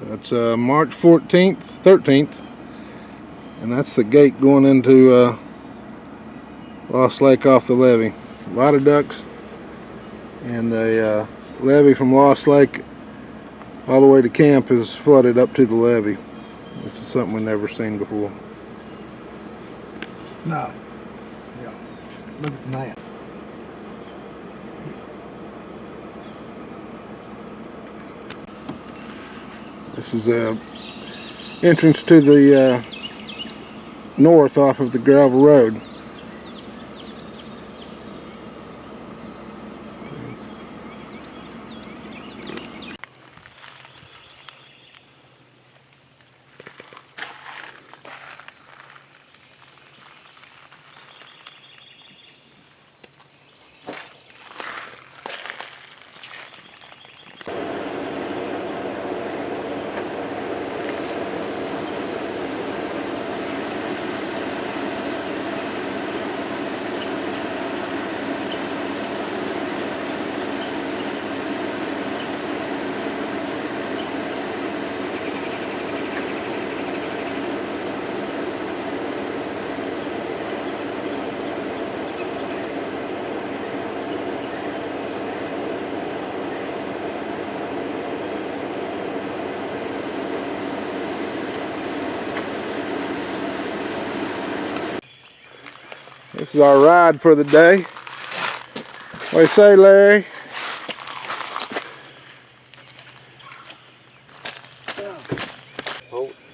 That's March 14th, 13th, and that's the gate going into Lost Lake off the levee. A lot of ducks, and the levee from Lost Lake all the way to camp is flooded up to the levee, which is something we've never seen before. No. Yeah. Look at the map. This is a entrance to the north off of the gravel road. This is our ride for the day. What do you say, Larry?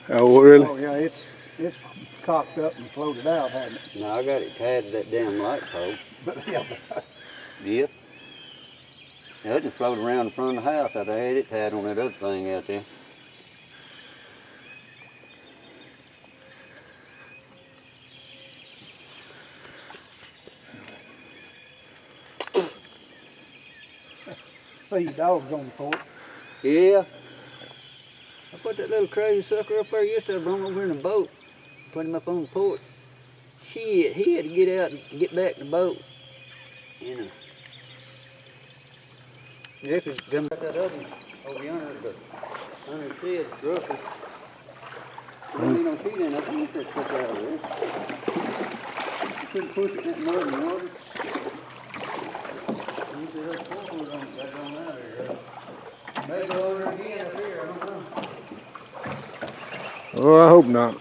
Oh, really? Oh yeah, it's cocked up and floated out, hasn't it? No, I got it tied to that damn light pole. Yep. Yeah, it just floated around in front of the house. I'd have had it tied on that other thing out there. See your dogs on the porch. Yeah. I put that little crazy sucker up there yesterday. I brought him over in the boat. Put him up on the porch. Shit, he had to get out and get back in the boat. You know. Yeah, 'cause come back that oven over yonder, but under the shed, it's rougher. There don't be no feet in it. I think that's stuff out of there. You couldn't push it in that mud and water. You see that 4-foot on that going out of there. Maybe go over again up here, I don't know. Oh, I hope not.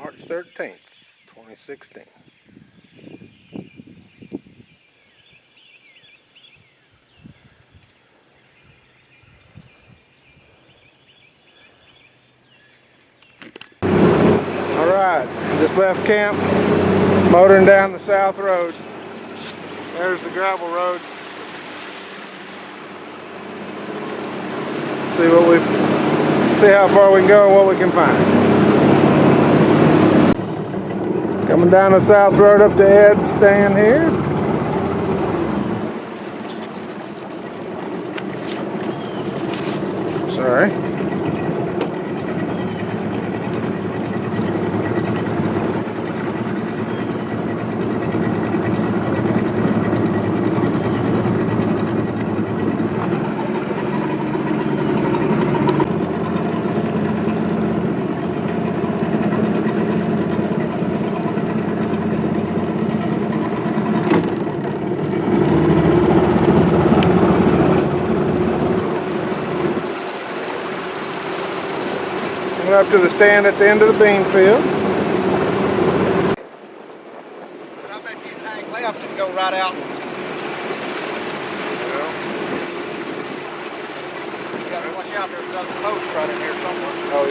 March 13th, 2016. Alright, just left camp, motoring down the south road. There's the gravel road. See how far we can go and what we can find. Coming down the south road up to Ed's stand here. Sorry. Up to the stand at the end of the bean field. But I bet you can hang left and go right out. You gotta watch out, there's another post right in here somewhere. Oh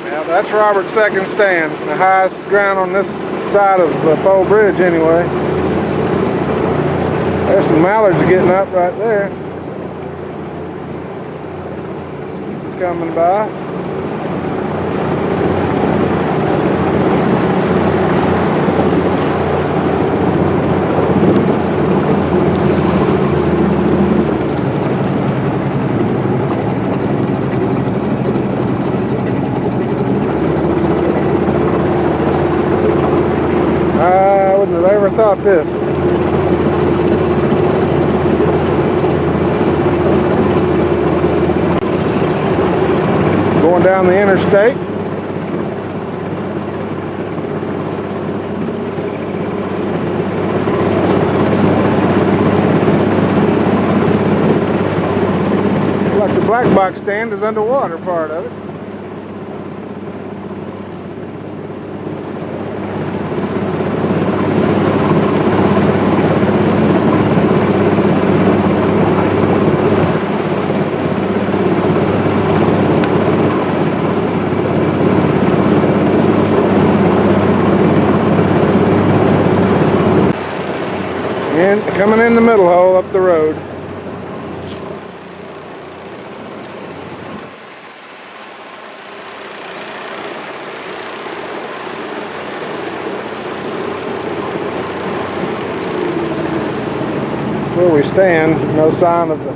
yeah. Now that's Robert's second stand, the highest ground on this side of Pole Bridge anyway. There's some mallards getting up right there. Coming by. I wouldn't have ever thought this. Going down the interstate. Like the black box stand is underwater part of it. And coming in the middle hole up the road. That's where we stand. No sign of the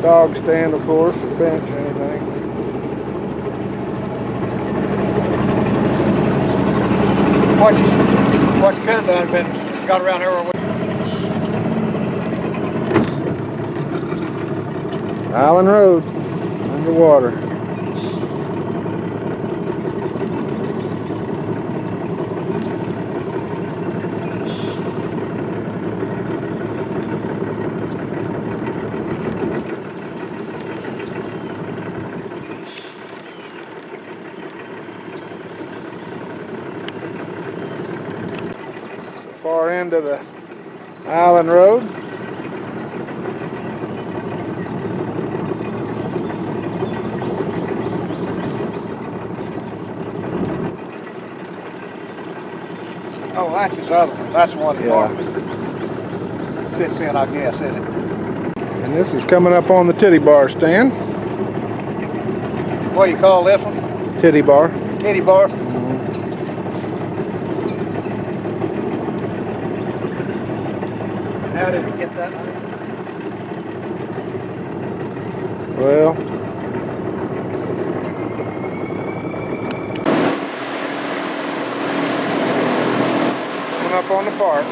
dog stand, of course, or bench or anything. What you could have done, been got around here. Island Road, underwater. This is the far end of the Island Road. Oh, that's his other one. That's the one that Yeah. sits in, I guess, isn't it? And this is coming up on the titty bar stand. What do you call this one? Titty bar. Titty bar? How did we get that name? Well, coming up on the park.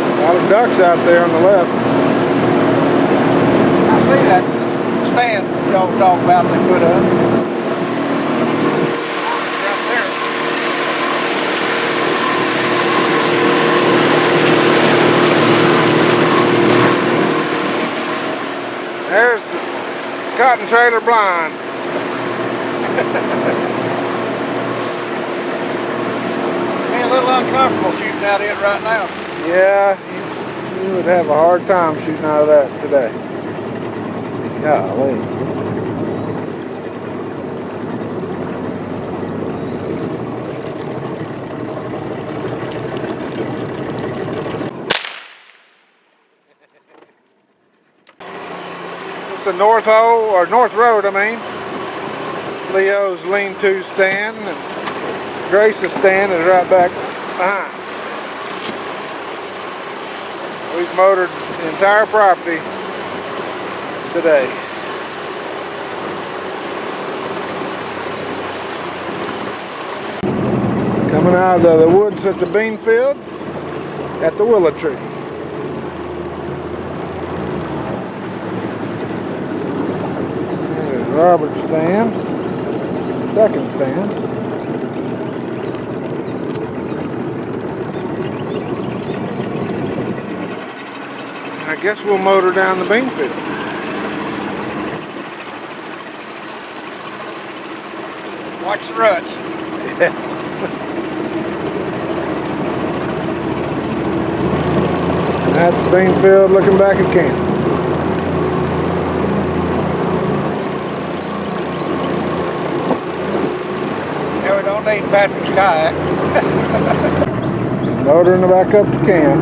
A lot of ducks out there on the left. I see that stand y'all talk about they put up. Right there. There's the cotton trailer blind. Man, a little uncomfortable shooting out it right now. Yeah, you would have a hard time shooting out of that today. Golly. It's the North Hole, or North Road, I mean. Leo's lean-to stand, and Grace's stand is right back behind. We've motored the entire property today. Coming out of the woods at the bean field at the willow tree. There's Robert's stand, second stand. I guess we'll motor down the bean field. Watch the ruts. And that's bean field looking back at camp. Yeah, we don't need Patrick's kayak. Motoring back up to camp.